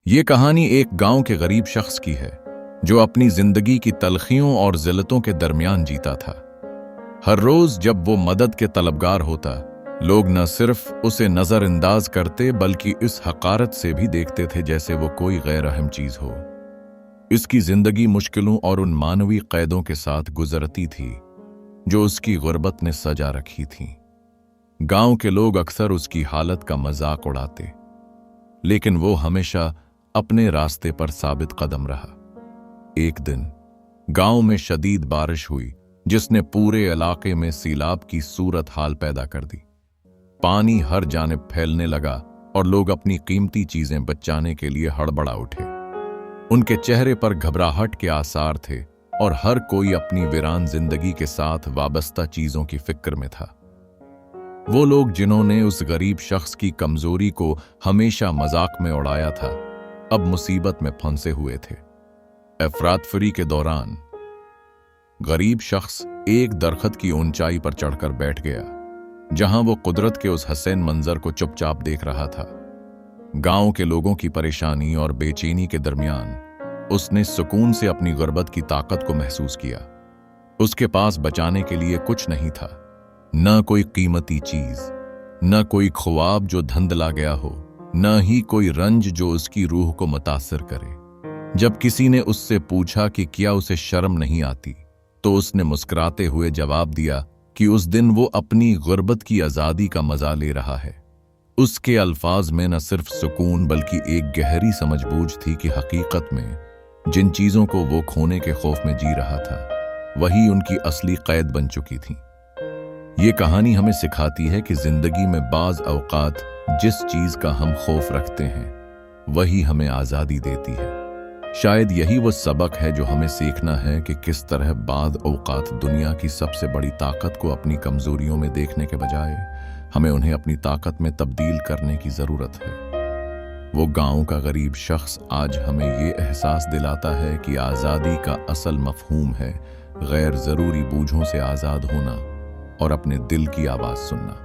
یہ کہانی ایک گاؤں کے غریب شخص کی ہے جو اپنی زندگی کی تلخیوں اور ذلتوں کے درمیان جیتا تھا۔ ہر روز جب وہ مدد کے طلبگار ہوتا، لوگ نہ صرف اسے نظر انداز کرتے بلکہ اس حقارت سے بھی دیکھتے تھے جیسے وہ کوئی غیر اہم چیز ہو۔ اس کی زندگی مشکلوں اور ان معنوی قیدوں کے ساتھ گزرتی تھی جو اس کی غربت نے سجا رکھی تھیں۔ گاؤں کے لوگ اکثر اس کی حالت کا مذاق اڑاتے، لیکن وہ ہمیشہ اپنے راستے پر ثابت قدم رہا۔ ایک دن گاؤں میں شدید بارش ہوئی جس نے پورے علاقے میں سیلاب کی صورت حال پیدا کر دی۔ پانی ہر جانب پھیلنے لگا اور لوگ اپنی قیمتی چیزیں بچانے کے لیے ہڑبڑا اٹھے۔ ان کے چہرے پر گھبراہٹ کے آثار تھے اور ہر کوئی اپنی ویران زندگی کے ساتھ وابستہ چیزوں کی فکر میں تھا۔ وہ لوگ جنہوں نے اس غریب شخص کی کمزوری کو ہمیشہ مذاق میں اڑایا تھا، اب مصیبت میں پھنسے ہوئے تھے۔ افراتفری کے دوران غریب شخص ایک درخت کی اونچائی پر چڑھ کر بیٹھ گیا، جہاں وہ قدرت کے اس حسین منظر کو چپ چاپ دیکھ رہا تھا۔ گاؤں کے لوگوں کی پریشانی اور بے چینی کے درمیان اس نے سکون سے اپنی غربت کی طاقت کو محسوس کیا۔ اس کے پاس بچانے کے لیے کچھ نہیں تھا، نہ کوئی قیمتی چیز، نہ کوئی خواب جو دھندلا گیا ہو، نہ ہی کوئی رنج جو اس کی روح کو متاثر کرے۔ جب کسی نے اس سے پوچھا کہ کیا اسے شرم نہیں آتی، تو اس نے مسکراتے ہوئے جواب دیا کہ اس دن وہ اپنی غربت کی آزادی کا مزہ لے رہا ہے۔ اس کے الفاظ میں نہ صرف سکون بلکہ ایک گہری سمجھ بوجھ تھی کہ حقیقت میں جن چیزوں کو وہ کھونے کے خوف میں جی رہا تھا، وہی ان کی اصلی قید بن چکی تھیں۔ یہ کہانی ہمیں سکھاتی ہے کہ زندگی میں بعض اوقات جس چیز کا ہم خوف رکھتے ہیں وہی ہمیں آزادی دیتی ہے۔ شاید یہی وہ سبق ہے جو ہمیں سیکھنا ہے کہ کس طرح بعض اوقات دنیا کی سب سے بڑی طاقت کو اپنی کمزوریوں میں دیکھنے کے بجائے ہمیں انہیں اپنی طاقت میں تبدیل کرنے کی ضرورت ہے۔ وہ گاؤں کا غریب شخص آج ہمیں یہ احساس دلاتا ہے کہ آزادی کا اصل مفہوم ہے غیر ضروری بوجھوں سے آزاد ہونا اور اپنے دل کی آواز سننا۔